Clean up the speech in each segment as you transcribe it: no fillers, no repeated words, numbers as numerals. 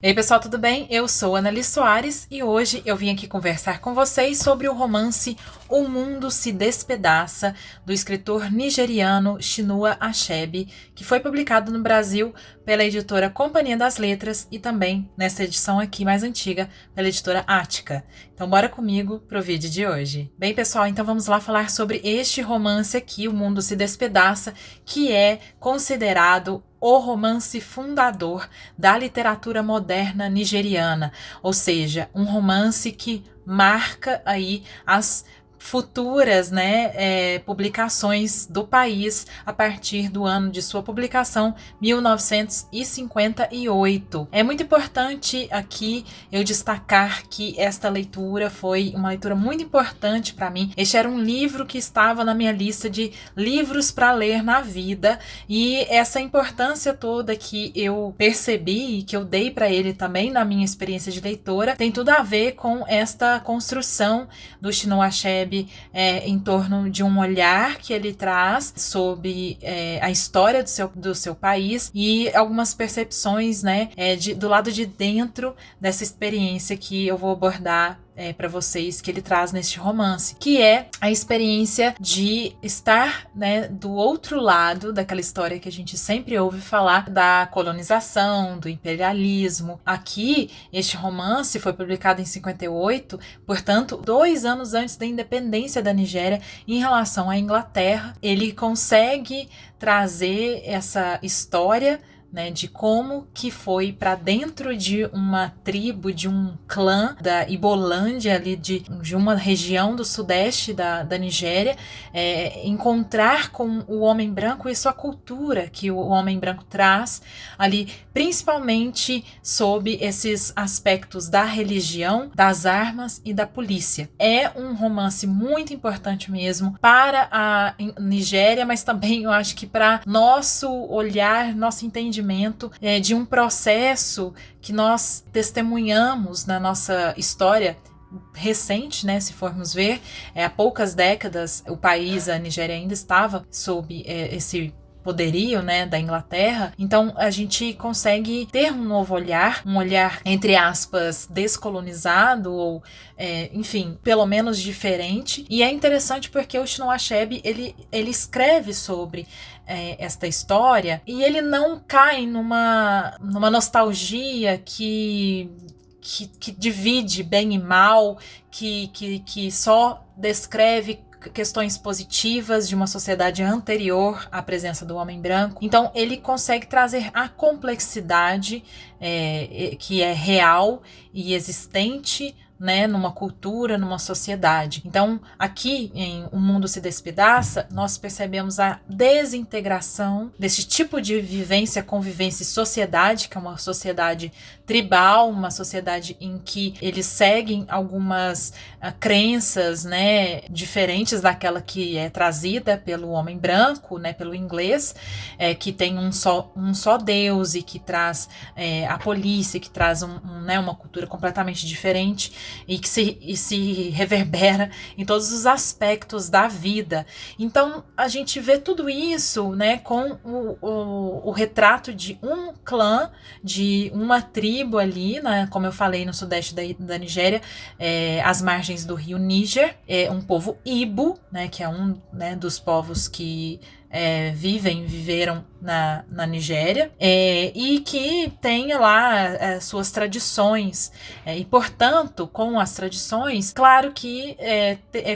Ei pessoal, tudo bem? Eu sou Anneli Soares e hoje eu vim aqui conversar com vocês sobre o romance O Mundo se Despedaça, do escritor nigeriano Chinua Achebe, que foi publicado no Brasil pela editora Companhia das Letras e também, nessa edição aqui mais antiga, pela editora Ática. Então bora comigo pro vídeo de hoje. Bem pessoal, então vamos lá falar sobre este romance aqui, O Mundo se Despedaça, que é considerado o romance fundador da literatura moderna nigeriana, ou seja, um romance que marca aí as futuras, publicações do país a partir do ano de sua publicação, 1958. É muito importante aqui eu destacar que esta leitura foi uma leitura muito importante para mim. Este era um livro que estava na minha lista de livros para ler na vida, e essa importância toda que eu percebi e que eu dei para ele também na minha experiência de leitora tem tudo a ver com esta construção do Chinua Achebe em torno de um olhar que ele traz sobre a história do seu país e algumas percepções, do lado de dentro dessa experiência que eu vou abordar para vocês, que ele traz neste romance, que é a experiência de estar, do outro lado daquela história que a gente sempre ouve falar da colonização, do imperialismo. Aqui, este romance foi publicado em 58, portanto, 2 anos antes da independência da Nigéria em relação à Inglaterra. Ele consegue trazer essa história, de como que foi para dentro de uma tribo, de um clã da Ibolândia, ali de uma região do sudeste da Nigéria, encontrar com o homem branco e sua cultura que o homem branco traz ali, principalmente sob esses aspectos da religião, das armas e da polícia. É um romance muito importante mesmo para a Nigéria, mas também eu acho que para nosso olhar, nosso entendimento de um processo que nós testemunhamos na nossa história recente, se formos ver, há poucas décadas o país, a Nigéria, ainda estava sob esse poderio, da Inglaterra. Então a gente consegue ter um novo olhar, um olhar entre aspas descolonizado ou enfim, pelo menos diferente. E é interessante porque o Chinua Achebe ele escreve sobre esta história e ele não cai numa nostalgia que divide bem e mal, que só descreve questões positivas de uma sociedade anterior à presença do homem branco. Então ele consegue trazer a complexidade que é real e existente, numa cultura, numa sociedade. Então, aqui em O Mundo se Despedaça, nós percebemos a desintegração desse tipo de vivência, convivência e sociedade, que é uma sociedade tribal, uma sociedade em que eles seguem algumas crenças, diferentes daquela que é trazida pelo homem branco, pelo inglês, que tem um só Deus e que traz a polícia, que traz uma cultura completamente diferente e que se reverbera em todos os aspectos da vida. Então a gente vê tudo isso, com o retrato de um clã, de uma tribo ali, como eu falei, no sudeste da Nigéria, às margens do rio Níger, um povo Ibo, que é um dos povos que viveram na Nigéria, e que tenha lá suas tradições, e portanto, com as tradições, claro que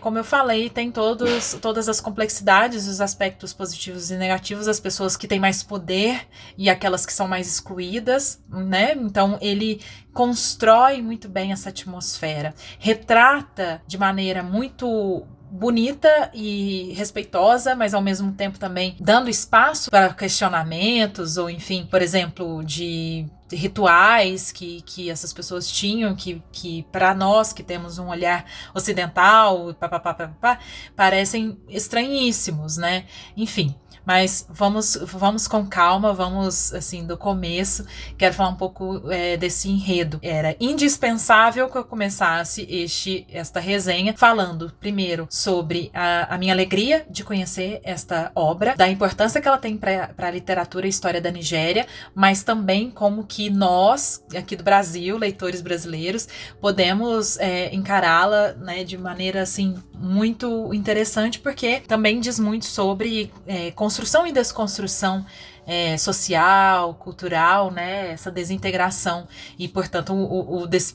como eu falei, tem todas as complexidades, os aspectos positivos e negativos, as pessoas que têm mais poder e aquelas que são mais excluídas, então ele constrói muito bem essa atmosfera, retrata de maneira muito bonita e respeitosa, mas ao mesmo tempo também dando espaço para questionamentos, ou enfim, por exemplo, de rituais que essas pessoas tinham, que para nós que temos um olhar ocidental, parecem estranhíssimos, enfim. Mas vamos com calma, vamos assim do começo. Quero falar um pouco desse enredo. Era indispensável que eu começasse esta resenha falando primeiro sobre a minha alegria de conhecer esta obra, da importância que ela tem para a literatura e história da Nigéria, mas também como que nós, aqui do Brasil, leitores brasileiros, podemos encará-la, né, de maneira assim muito interessante, porque também diz muito sobre construção e desconstrução social, cultural, né, essa desintegração e, portanto,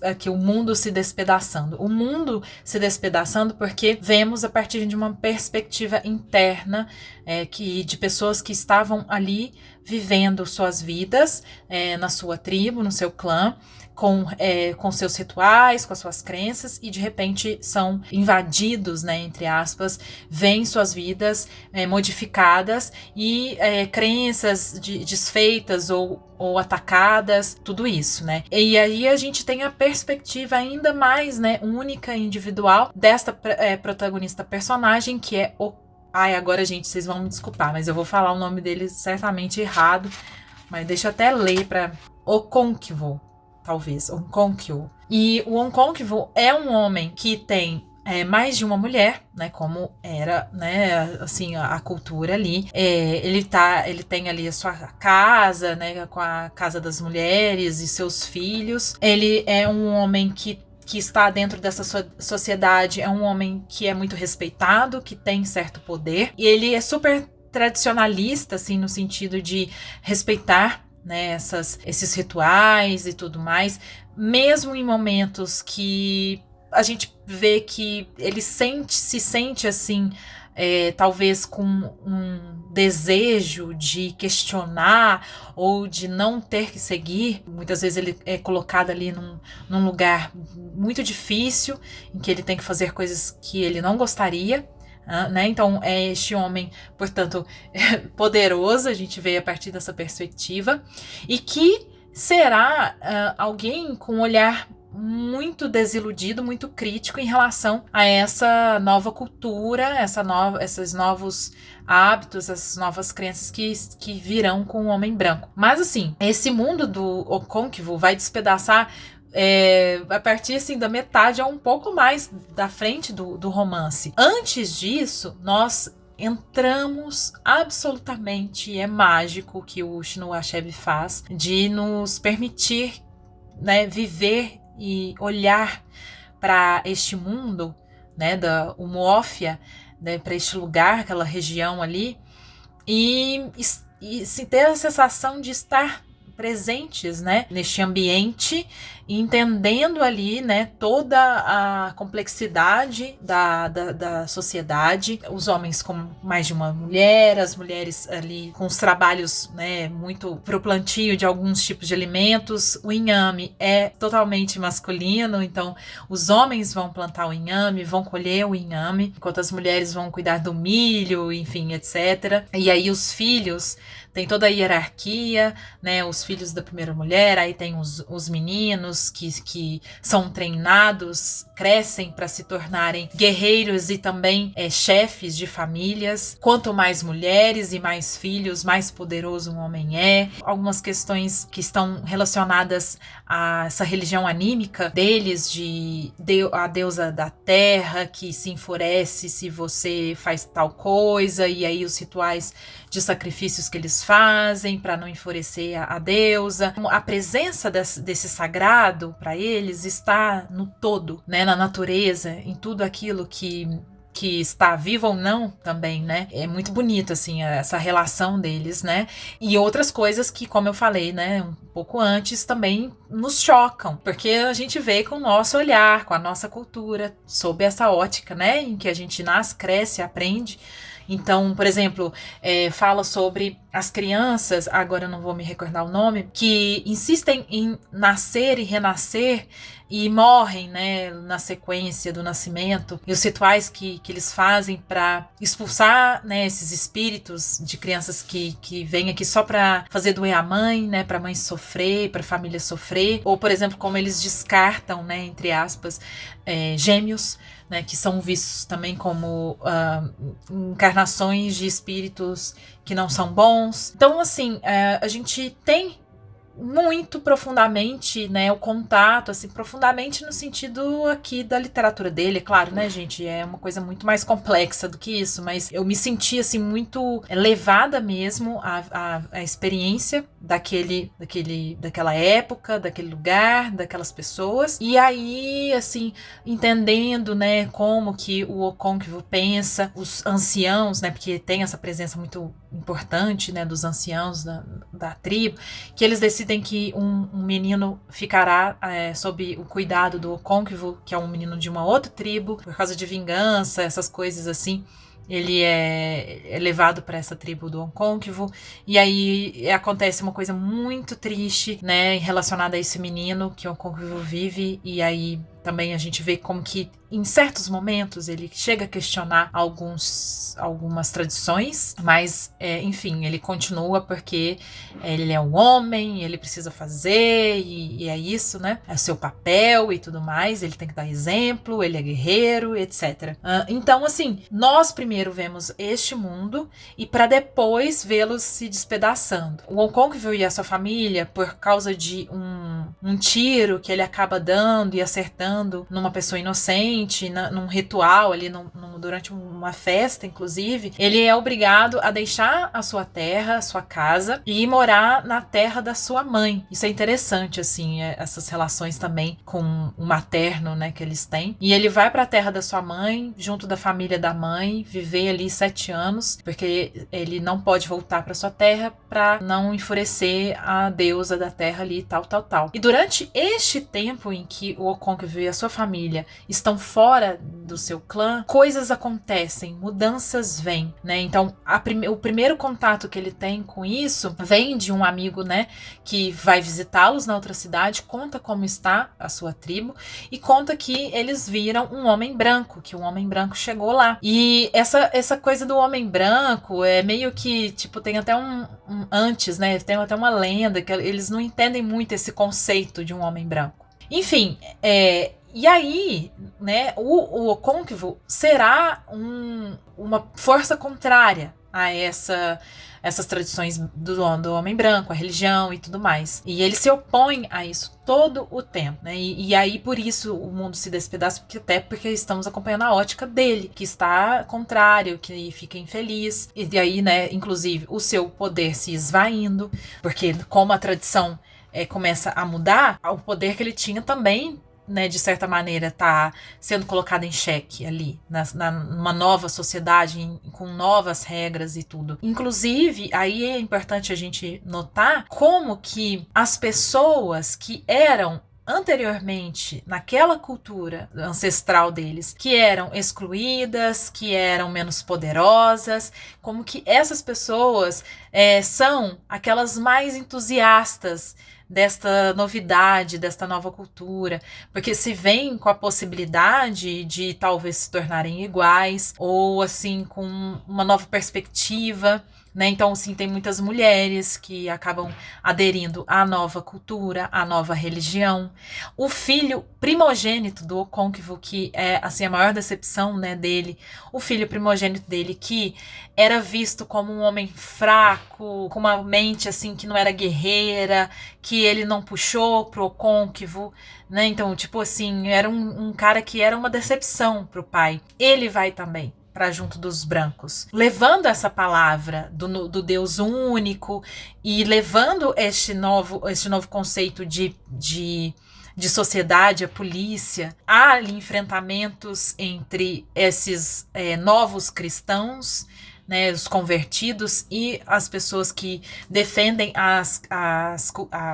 aqui o mundo se despedaçando. O mundo se despedaçando porque vemos a partir de uma perspectiva interna de pessoas que estavam ali vivendo suas vidas na sua tribo, no seu clã, com seus rituais, com as suas crenças, e de repente são invadidos, né, entre aspas, veem suas vidas modificadas e crenças desfeitas ou atacadas, tudo isso, né? E aí a gente tem a perspectiva ainda mais, né, única e individual desta protagonista personagem, que é o... Ai, agora, gente, vocês vão me desculpar, mas eu vou falar o nome dele certamente errado, mas deixa eu até ler para... Okonkwo, talvez, Okonkwo. E o Okonkwo é um homem que tem mais de uma mulher, né, como era, né, assim, a cultura ali. Ele tem ali a sua casa, né, com a casa das mulheres e seus filhos. Ele é um homem que está dentro dessa sociedade, é um homem que é muito respeitado, que tem certo poder, e ele é super tradicionalista, assim, no sentido de respeitar, né, esses rituais e tudo mais, mesmo em momentos que a gente vê que ele se sente assim, talvez com um desejo de questionar ou de não ter que seguir. Muitas vezes ele é colocado ali num lugar muito difícil, em que ele tem que fazer coisas que ele não gostaria, né? Então é este homem, portanto, poderoso, a gente vê a partir dessa perspectiva, e que será alguém com um olhar muito desiludido, muito crítico em relação a essa nova cultura, esses novos hábitos, essas novas crenças que virão com o homem branco. Mas assim, esse mundo do Okonkwo vai despedaçar a partir assim, da metade a um pouco mais da frente do romance. Antes disso, nós entramos absolutamente, é mágico o que o Chinua Achebe faz, de nos permitir, né, viver e olhar para este mundo, né, da Umuofia, né, para este lugar, aquela região ali, e se ter a sensação de estar presentes, né, neste ambiente, entendendo ali, né, toda a complexidade da sociedade, os homens com mais de uma mulher, as mulheres ali com os trabalhos, né, muito pro plantio de alguns tipos de alimentos. O inhame é totalmente masculino, então os homens vão plantar o inhame, vão colher o inhame, enquanto as mulheres vão cuidar do milho, enfim, etc. E aí os filhos, tem toda a hierarquia, né, os filhos da primeira mulher, aí tem os meninos que são treinados, crescem para se tornarem guerreiros e também chefes de famílias. Quanto mais mulheres e mais filhos, mais poderoso um homem é. Algumas questões que estão relacionadas a essa religião anímica deles, a deusa da terra que se enfurece se você faz tal coisa, e aí os rituais de sacrifícios que eles fazem para não enfurecer a deusa. A presença desse sagrado para eles está no todo, né, na natureza, em tudo aquilo que está vivo ou não também, né? É muito bonito, assim, essa relação deles, né? E outras coisas que, como eu falei, né, um pouco antes, também nos chocam, porque a gente vê com o nosso olhar, com a nossa cultura, sob essa ótica, né, em que a gente nasce, cresce, aprende. Então, por exemplo, fala sobre as crianças, agora eu não vou me recordar o nome, que insistem em nascer e renascer e morrem, né, na sequência do nascimento, e os rituais que eles fazem para expulsar, né, esses espíritos de crianças que vêm aqui só para fazer doer a mãe, né, para a mãe sofrer, para a família sofrer, ou, por exemplo, como eles descartam, né, entre aspas, gêmeos, né, que são vistos também como encarnações de espíritos que não são bons. Então, assim, a gente tem muito profundamente, né, o contato, assim, profundamente no sentido aqui da literatura dele, é claro, né, gente, é uma coisa muito mais complexa do que isso, mas eu me senti, assim, muito levada mesmo à experiência daquela época, daquele lugar, daquelas pessoas, e aí, assim, entendendo, né, como que o Okonkwo pensa, os anciãos, né, porque tem essa presença muito importante, né, dos anciãos da tribo, que eles decidem que um menino ficará sob o cuidado do Okonkwo, que é um menino de uma outra tribo, por causa de vingança, essas coisas assim. Ele é levado para essa tribo do Okonkwo, e aí acontece uma coisa muito triste, né, relacionada a esse menino que o Okonkwo vive, e aí também a gente vê como que em certos momentos ele chega a questionar algumas tradições, mas enfim, ele continua porque ele é um homem, ele precisa fazer, e é isso, né? É o seu papel e tudo mais, ele tem que dar exemplo, ele é guerreiro, etc. Então, assim, nós primeiro vemos este mundo e para depois vê-los se despedaçando. O Okonkwo e a sua família, por causa de um tiro que ele acaba dando e acertando numa pessoa inocente, num ritual ali, durante uma festa, inclusive, ele é obrigado a deixar a sua terra, a sua casa, e ir morar na terra da sua mãe. Isso é interessante, assim, essas relações também com o materno, né, que eles têm. E ele vai para a terra da sua mãe, junto da família da mãe, viver ali 7 anos, porque ele não pode voltar para sua terra para não enfurecer a deusa da terra ali, tal. E durante este tempo em que o Okonkwo e a sua família estão fora do seu clã, coisas acontecem, mudanças vêm, né? Então, o primeiro contato que ele tem com isso vem de um amigo, né, que vai visitá-los na outra cidade, conta como está a sua tribo e conta que eles viram um homem branco, que um homem branco chegou lá. E essa coisa do homem branco é meio que, tipo, tem até antes, né? Tem até uma lenda que eles não entendem muito esse conceito de um homem branco. Enfim, e aí, né, o Okonkwo será uma força contrária a essas tradições do homem branco, a religião e tudo mais. E ele se opõe a isso todo o tempo, né? E aí, por isso, o mundo se despedaça, porque estamos acompanhando a ótica dele, que está contrário, que fica infeliz. E aí, né, inclusive, o seu poder se esvaindo, porque como a tradição começa a mudar, o poder que ele tinha também, né, de certa maneira, tá sendo colocado em xeque ali, numa nova sociedade, com novas regras e tudo. Inclusive, aí é importante a gente notar como que as pessoas que eram anteriormente, naquela cultura ancestral deles, que eram excluídas, que eram menos poderosas, como que essas pessoas são aquelas mais entusiastas desta novidade, desta nova cultura, porque se vem com a possibilidade de talvez se tornarem iguais, ou assim, com uma nova perspectiva, né? Então, assim, tem muitas mulheres que acabam aderindo à nova cultura, à nova religião. O filho primogênito do Okonkwo, que é, assim, a maior decepção, né, dele, o filho primogênito dele, que era visto como um homem fraco, com uma mente, assim, que não era guerreira, que ele não puxou pro Okonkwo, né? Então, tipo assim, era um cara que era uma decepção pro pai. Ele vai também para junto dos brancos, levando essa palavra do Deus único e levando este novo conceito de sociedade, a polícia. Há ali enfrentamentos entre esses novos cristãos, né, os convertidos, e as pessoas que defendem a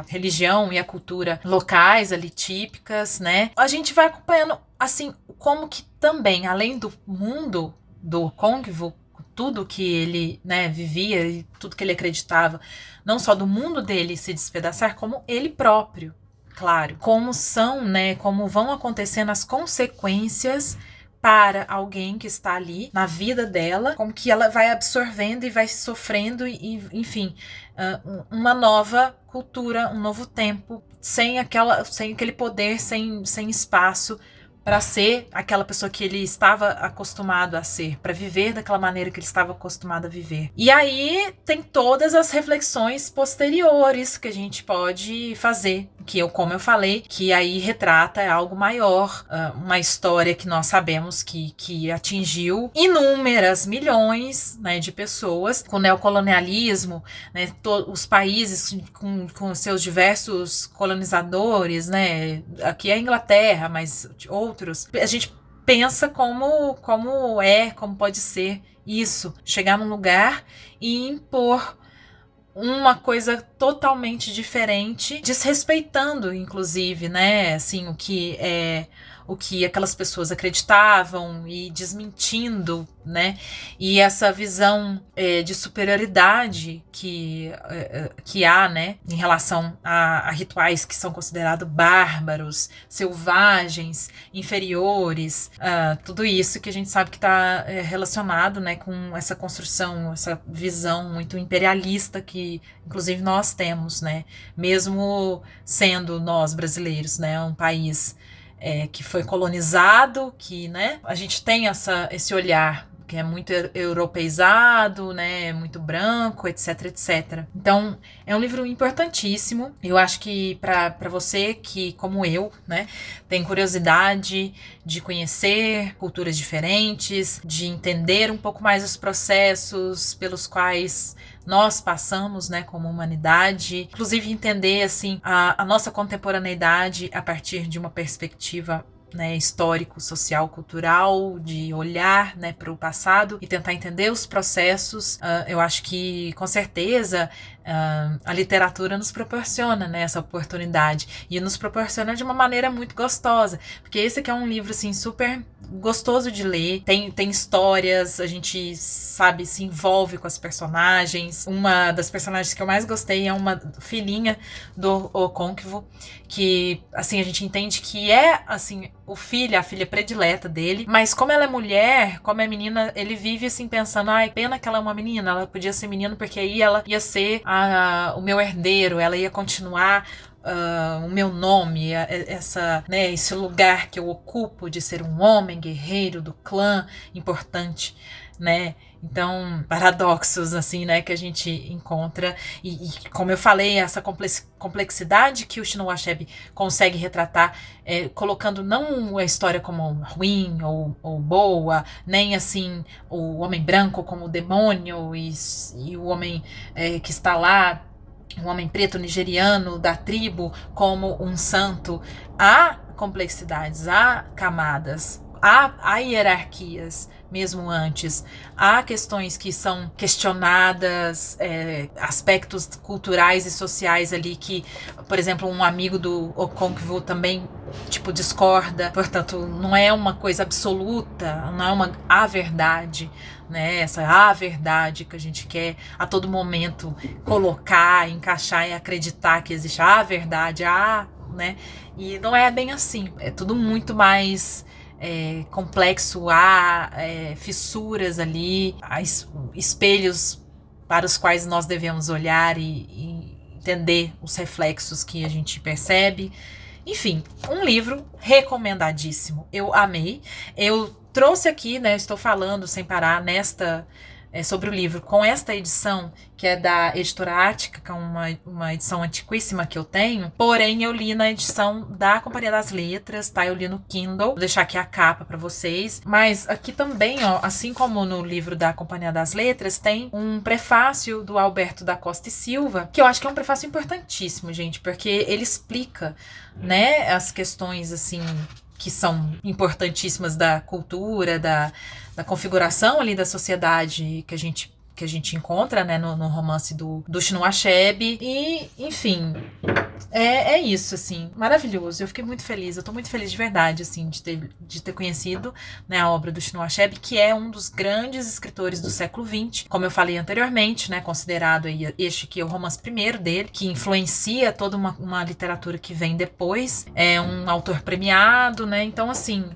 religião e a cultura locais ali típicas, né? A gente vai acompanhando assim como que também, além do mundo do Okonkwo, tudo que ele, né, vivia e tudo que ele acreditava, não só do mundo dele se despedaçar, como ele próprio, claro. Como são, né, como vão acontecendo as consequências para alguém que está ali na vida dela, como que ela vai absorvendo e vai sofrendo e enfim, uma nova cultura, um novo tempo, sem aquele poder, sem espaço para ser aquela pessoa que ele estava acostumado a ser, para viver daquela maneira que ele estava acostumado a viver. E aí tem todas as reflexões posteriores que a gente pode fazer, como eu falei, que aí retrata algo maior, uma história que nós sabemos que atingiu inúmeras milhões, né, de pessoas, com o neocolonialismo, né, os países com seus diversos colonizadores, né, aqui é a Inglaterra, mas outros, a gente pensa como pode ser isso, chegar num lugar e impor uma coisa totalmente diferente, desrespeitando, inclusive, né, assim, o que aquelas pessoas acreditavam e desmentindo, né, e essa visão de superioridade que há, né, em relação a rituais que são considerados bárbaros, selvagens, inferiores, tudo isso que a gente sabe que está relacionado, né, com essa construção, essa visão muito imperialista que, inclusive, nós temos, né, mesmo sendo nós brasileiros, né, um país que foi colonizado, que, né, a gente tem esse olhar que é muito europeizado, né, muito branco, etc, etc. Então, é um livro importantíssimo. Eu acho que para você que, como eu, né, tem curiosidade de conhecer culturas diferentes, de entender um pouco mais os processos pelos quais nós passamos, né, como humanidade, inclusive entender, assim, a nossa contemporaneidade a partir de uma perspectiva, né, histórico, social, cultural, de olhar, né, para o passado e tentar entender os processos. Eu acho que, com certeza, a literatura nos proporciona, né, essa oportunidade, e nos proporciona de uma maneira muito gostosa, porque esse aqui é um livro, assim, super gostoso de ler, tem histórias, a gente, sabe, se envolve com as personagens. Uma das personagens que eu mais gostei é uma filhinha do Okonkwo, que, assim, a gente entende que é, assim, a filha predileta dele, mas como ela é mulher, como é menina, ele vive, assim, pensando, ai, pena que ela é uma menina, ela podia ser menino, porque aí ela ia ser o meu herdeiro, ela ia continuar o meu nome, né, esse lugar que eu ocupo de ser um homem guerreiro do clã importante, né? Então, paradoxos, assim, né, que a gente encontra. E como eu falei, essa complexidade que o Chinua Achebe consegue retratar, colocando não a história como ruim ou boa, nem, assim, o homem branco como o demônio e o homem que está lá, um homem preto nigeriano da tribo, como um santo. Há complexidades, há camadas, há hierarquias, mesmo antes. Há questões que são questionadas, aspectos culturais e sociais ali que, por exemplo, um amigo do Okonkwo também, tipo, discorda. Portanto, não é uma coisa absoluta, não é a verdade, né? A verdade que a gente quer a todo momento colocar, encaixar e acreditar que existe a verdade, né? E não é bem assim. É tudo muito mais complexo, há fissuras ali, há espelhos para os quais nós devemos olhar e entender os reflexos que a gente percebe. Enfim, um livro recomendadíssimo. Eu amei. Eu trouxe aqui, né, estou falando sem parar sobre o livro com esta edição, que é da editora Ática, que é uma edição antiquíssima que eu tenho, porém eu li na edição da Companhia das Letras, tá? Eu li no Kindle, vou deixar aqui a capa para vocês, mas aqui também, ó, assim como no livro da Companhia das Letras, tem um prefácio do Alberto da Costa e Silva, que eu acho que é um prefácio importantíssimo, gente, porque ele explica, né, as questões, assim, que são importantíssimas da cultura, da configuração ali da sociedade que a gente encontra, né, no romance do Chinua Achebe. E, enfim, é isso, assim, maravilhoso. Eu fiquei muito feliz, eu tô muito feliz de verdade, assim, de ter conhecido, né, a obra do Chinua Achebe, que é um dos grandes escritores do século XX, como eu falei anteriormente, né, considerado aí este que é o romance primeiro dele, que influencia toda uma literatura que vem depois. É um autor premiado, né, então, assim,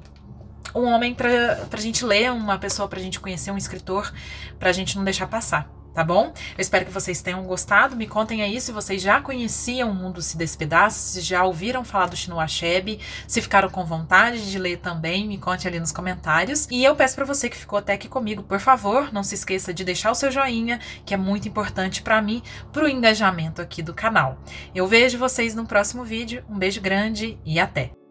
um homem pra gente ler, uma pessoa pra gente conhecer, um escritor pra gente não deixar passar. tá bom? Eu espero que vocês tenham gostado. Me contem aí se vocês já conheciam O Mundo Se Despedaça, se já ouviram falar do Chinua Achebe, se ficaram com vontade de ler também, me conte ali nos comentários. E eu peço para você que ficou até aqui comigo, por favor, não se esqueça de deixar o seu joinha, que é muito importante para mim, pro engajamento aqui do canal. Eu vejo vocês no próximo vídeo. Um beijo grande e até!